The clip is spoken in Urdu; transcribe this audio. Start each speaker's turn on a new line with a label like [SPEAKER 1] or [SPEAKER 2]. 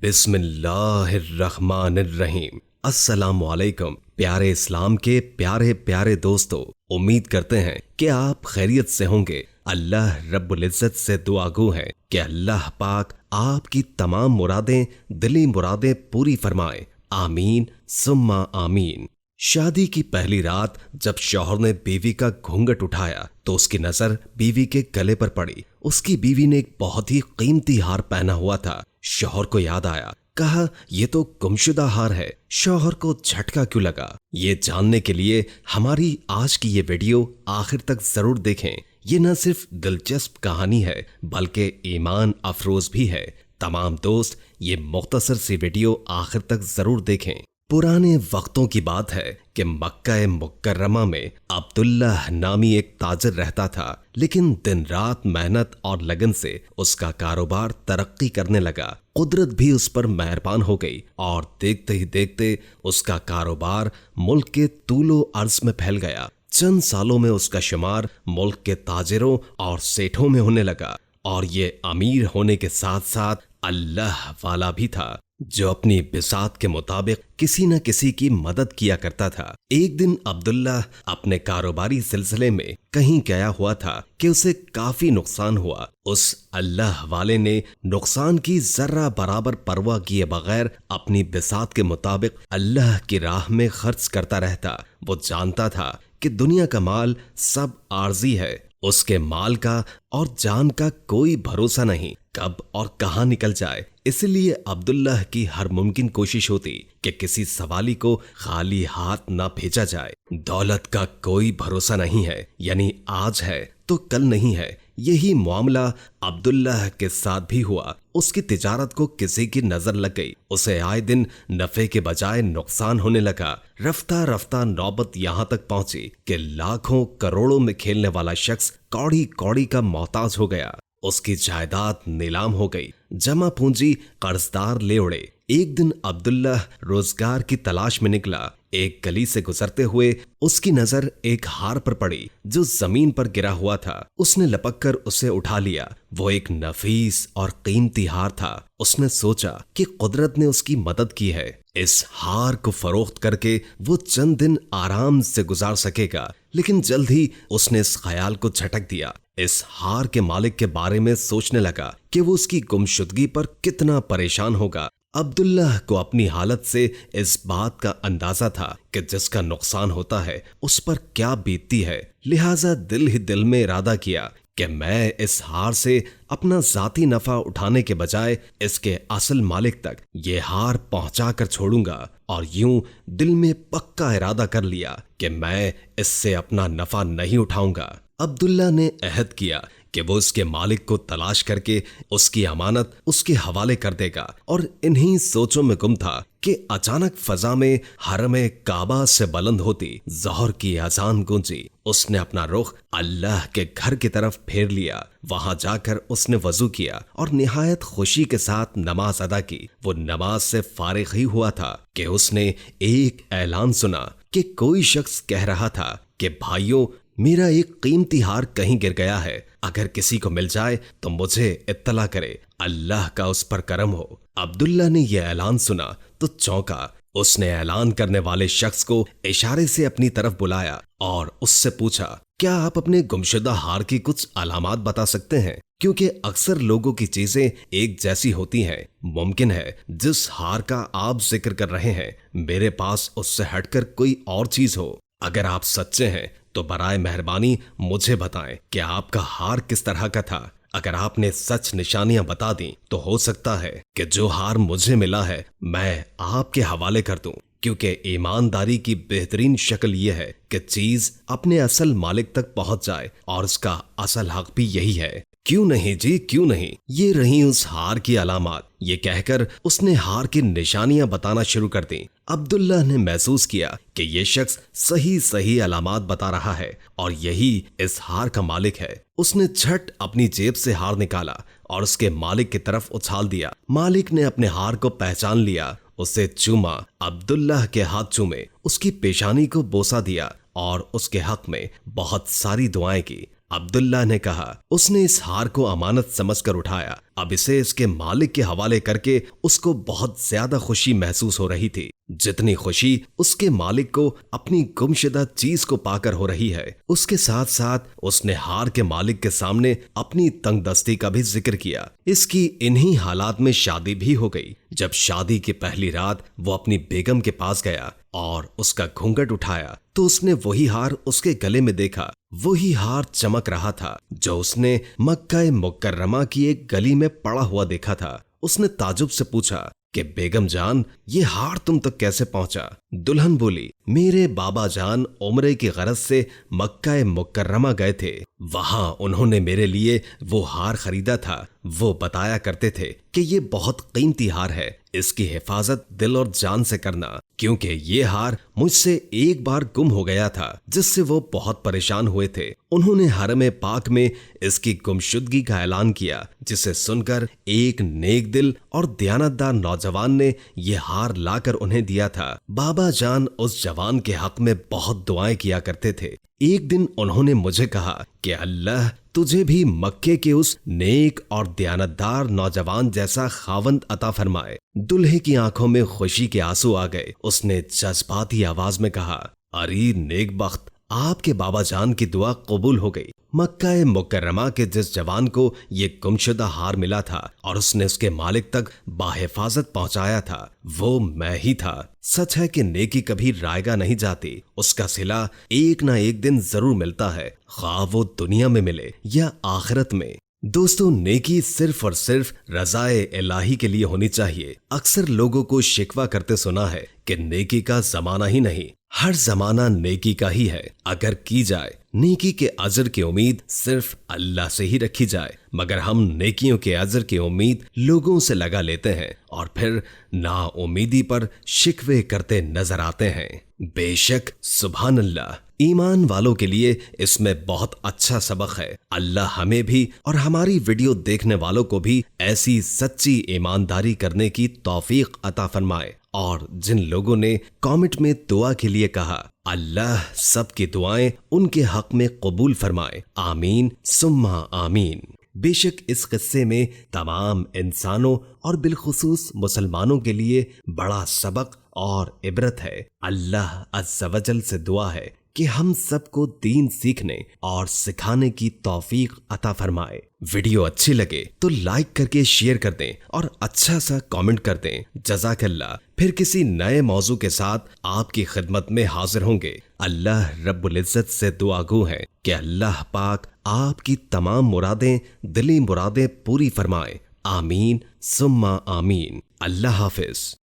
[SPEAKER 1] بسم اللہ الرحمن الرحیم۔ السلام علیکم پیارے اسلام کے پیارے پیارے دوستو، امید کرتے ہیں کہ آپ خیریت سے ہوں گے۔ اللہ رب العزت سے دعا گو ہے کہ اللہ پاک آپ کی تمام مرادیں، دلی مرادیں پوری فرمائے، آمین ثم آمین۔ شادی کی پہلی رات جب شوہر نے بیوی کا گھونگھٹ اٹھایا تو اس کی نظر بیوی کے گلے پر پڑی۔ اس کی بیوی نے ایک بہت ہی قیمتی ہار پہنا ہوا تھا۔ شوہر کو یاد آیا، کہا یہ تو گمشدہ ہار ہے۔ شوہر کو جھٹکا کیوں لگا؟ یہ جاننے کے لیے ہماری آج کی یہ ویڈیو آخر تک ضرور دیکھیں۔ یہ نہ صرف دلچسپ کہانی ہے بلکہ ایمان افروز بھی ہے۔ تمام دوست یہ مختصر سی ویڈیو آخر تک ضرور دیکھیں۔ پرانے وقتوں کی بات ہے کہ مکہ مکرمہ میں عبداللہ نامی ایک تاجر رہتا تھا، لیکن دن رات محنت اور لگن سے اس کا کاروبار ترقی کرنے لگا۔ قدرت بھی اس پر مہربان ہو گئی اور دیکھتے ہی دیکھتے اس کا کاروبار ملک کے طول و عرض میں پھیل گیا۔ چند سالوں میں اس کا شمار ملک کے تاجروں اور سیٹھوں میں ہونے لگا، اور یہ امیر ہونے کے ساتھ ساتھ اللہ والا بھی تھا جو اپنی بساط کے مطابق کسی نہ کسی کی مدد کیا کرتا تھا۔ ایک دن عبداللہ اپنے کاروباری سلسلے میں کہیں گیا ہوا تھا کہ اسے کافی نقصان ہوا۔ اس اللہ والے نے نقصان کی ذرہ برابر پرواہ کیے بغیر اپنی بساط کے مطابق اللہ کی راہ میں خرچ کرتا رہتا۔ وہ جانتا تھا کہ دنیا کا مال سب عارضی ہے، اس کے مال کا اور جان کا کوئی بھروسہ نہیں، کب اور کہاں نکل جائے۔ اس لیے عبداللہ کی ہر ممکن کوشش ہوتی کہ کسی سوالی کو خالی ہاتھ نہ بھیجا جائے۔ دولت کا کوئی بھروسہ نہیں ہے، یعنی آج ہے تو کل نہیں ہے۔ یہی معاملہ عبداللہ کے ساتھ بھی ہوا۔ اس کی تجارت کو کسی کی نظر لگ گئی، اسے آئے دن نفع کے بجائے نقصان ہونے لگا۔ رفتہ رفتہ نوبت یہاں تک پہنچی کہ لاکھوں کروڑوں میں کھیلنے والا شخص کوڑی کوڑی کا محتاج ہو گیا۔ اس کی جائیداد نیلام ہو گئی، جمع پونجی قرضدار لے اڑے۔ ایک دن عبداللہ روزگار کی تلاش میں نکلا۔ ایک گلی سے گزرتے ہوئے اس کی نظر ایک ہار پر پڑی جو زمین پر گرا ہوا تھا۔ اس نے لپک کر اسے اٹھا لیا۔ وہ ایک نفیس اور قیمتی ہار تھا۔ اس نے سوچا کہ قدرت نے اس کی مدد کی ہے، اس ہار کو فروخت کر کے وہ چند دن آرام سے گزار سکے گا۔ لیکن جلد ہی اس نے اس خیال کو جھٹک دیا۔ اس ہار کے مالک کے بارے میں سوچنے لگا کہ وہ اس کی گمشدگی پر کتنا پریشان ہوگا۔ عبداللہ کو اپنی حالت سے اس بات کا اندازہ تھا کہ جس کا نقصان ہوتا ہے اس پر کیا بیتتی ہے، لہٰذا دل ہی دل میں ارادہ کیا کہ میں اس ہار سے اپنا ذاتی نفع اٹھانے کے بجائے اس کے اصل مالک تک یہ ہار پہنچا کر چھوڑوں گا، اور یوں دل میں پکا ارادہ کر لیا کہ میں اس سے اپنا نفع نہیں اٹھاؤں گا۔ عبداللہ نے عہد کیا کہ وہ اس کے مالک کو تلاش کر کے اس کی امانت اس کے حوالے کر دے گا، اور انہی سوچوں میں گم تھا کہ اچانک فضا میں حرم کعبہ سے بلند ہوتی ظہر کی اذان گونجی۔ اس نے اپنا رخ اللہ کے گھر کی طرف پھیر لیا۔ وہاں جا کر اس نے وضو کیا اور نہایت خوشی کے ساتھ نماز ادا کی۔ وہ نماز سے فارغ ہی ہوا تھا کہ اس نے ایک اعلان سنا کہ کوئی شخص کہہ رہا تھا کہ بھائیوں، میرا ایک قیمتی ہار کہیں گر گیا ہے، اگر کسی کو مل جائے تو مجھے اطلاع کرے، اللہ کا اس پر کرم ہو۔ عبداللہ نے یہ اعلان سنا تو چونکا۔ اس نے اعلان کرنے والے شخص کو اشارے سے اپنی طرف بلایا اور اس سے پوچھا، کیا آپ اپنے گمشدہ ہار کی کچھ علامات بتا سکتے ہیں؟ کیونکہ اکثر لوگوں کی چیزیں ایک جیسی ہوتی ہیں۔ ممکن ہے جس ہار کا آپ ذکر کر رہے ہیں میرے پاس اس سے ہٹ کر کوئی اور چیز ہو۔ اگر آپ سچے ہیں تو برائے مہربانی مجھے بتائیں کہ آپ کا ہار کس طرح کا تھا۔ اگر آپ نے سچ نشانیاں بتا دیں تو ہو سکتا ہے کہ جو ہار مجھے ملا ہے میں آپ کے حوالے کر دوں، کیونکہ ایمانداری کی بہترین شکل یہ ہے کہ چیز اپنے اصل مالک تک پہنچ جائے، اور اس کا اصل حق بھی یہی ہے۔ کیوں نہیں جی، کیوں نہیں، یہ رہی اس ہار کی علامات۔ یہ کہہ کر اس نے ہار کی نشانیاں بتانا شروع کر دیں۔ عبداللہ نے محسوس کیا کہ یہ شخص صحیح علامات بتا رہا ہے اور یہی اس ہار کا مالک ہے۔ اس نے جھٹ اپنی جیب سے ہار نکالا اور اس کے مالک کی طرف اچھال دیا۔ مالک نے اپنے ہار کو پہچان لیا، اسے چوما، عبداللہ کے ہاتھ چومے، اس کی پیشانی کو بوسہ دیا اور اس کے حق میں بہت ساری دعائیں کی۔ عبداللہ نے کہا اس نے اس ہار کو امانت سمجھ کر اٹھایا، اب اسے اس کے مالک کے حوالے کر کے اس کو بہت زیادہ خوشی محسوس ہو رہی تھی، جتنی خوشی اس کے مالک کو اپنی گمشدہ چیز کو پا کر ہو رہی ہے۔ اس کے ساتھ ساتھ اس نے ہار کے مالک کے سامنے اپنی تنگ دستی کا بھی ذکر کیا۔ اس کی انہی حالات میں شادی بھی ہو گئی۔ جب شادی کی پہلی رات وہ اپنی بیگم کے پاس گیا اور اس کا گھونگھٹ اٹھایا تو اس نے وہی ہار اس کے گلے میں دیکھا، وہی ہار چمک رہا تھا جو اس نے مکہ مکرمہ کی ایک گلی میں پڑا ہوا دیکھا تھا۔ اس نے تعجب سے پوچھا کہ بیگم جان یہ ہار تم تک کیسے پہنچا؟ دلہن بولی میرے بابا جان عمرے کی غرض سے مکہ مکرمہ گئے تھے، وہاں انہوں نے میرے لیے وہ ہار خریدا تھا۔ وہ بتایا کرتے تھے کہ یہ بہت قیمتی ہار ہے، اس کی حفاظت دل اور جان سے کرنا، کیونکہ یہ ہار مجھ سے ایک بار گم ہو گیا تھا جس سے وہ بہت پریشان ہوئے تھے۔ انہوں نے حرم پاک میں اس کی گمشدگی کا اعلان کیا، جسے سن کر ایک نیک دل اور دیانتدار نوجوان نے یہ ہار لا کر انہیں دیا تھا۔ بابا جان اس جوان کے حق میں بہت دعائیں کیا کرتے تھے۔ ایک دن انہوں نے مجھے کہا کہ اللہ تجھے بھی مکے کے اس نیک اور دیانتدار نوجوان جیسا خاوند عطا فرمائے۔ دلہے کی آنکھوں میں خوشی کے آنسو آ گئے۔ اس نے جذباتی آواز میں کہا ارے نیک بخت، آپ کے بابا جان کی دعا قبول ہو گئی۔ مکہ مکرمہ کے جس جوان کو یہ گمشدہ ہار ملا تھا اور اس نے اس کے مالک تک باحفاظت پہنچایا تھا، وہ میں ہی تھا۔ سچ ہے کہ نیکی کبھی رائگاں نہیں جاتی، اس کا صلہ ایک نہ ایک دن ضرور ملتا ہے، خواہ وہ دنیا میں ملے یا آخرت میں۔ دوستو، نیکی صرف اور صرف رضائے الہی کے لیے ہونی چاہیے۔ اکثر لوگوں کو شکوہ کرتے سنا ہے کہ نیکی کا زمانہ ہی نہیں، ہر زمانہ نیکی کا ہی ہے۔ اگر کی جائے نیکی کے اجر کی امید صرف اللہ سے ہی رکھی جائے، مگر ہم نیکیوں کے اجر کی امید لوگوں سے لگا لیتے ہیں اور پھر نا امیدی پر شکوے کرتے نظر آتے ہیں۔ بے شک سبحان اللہ، ایمان والوں کے لیے اس میں بہت اچھا سبق ہے۔ اللہ ہمیں بھی اور ہماری ویڈیو دیکھنے والوں کو بھی ایسی سچی ایمانداری کرنے کی توفیق عطا فرمائے۔ اور جن لوگوں نے کامنٹ میں دعا کے لیے کہا، اللہ سب کی دعائیں ان کے حق میں قبول فرمائے، آمین ثم آمین۔ بے شک اس قصے میں تمام انسانوں اور بالخصوص مسلمانوں کے لیے بڑا سبق اور عبرت ہے۔ اللہ عز و جل سے دعا ہے کہ ہم سب کو دین سیکھنے اور سکھانے کی توفیق عطا فرمائے۔ ویڈیو اچھی لگے تو لائک کر کے شیئر کر دیں اور اچھا سا کامنٹ کر دیں۔ جزاک اللہ۔ پھر کسی نئے موضوع کے ساتھ آپ کی خدمت میں حاضر ہوں گے۔ اللہ رب العزت سے دعا گو ہے کہ اللہ پاک آپ کی تمام مرادیں، دلی مرادیں پوری فرمائے، آمین ثم آمین۔ اللہ حافظ۔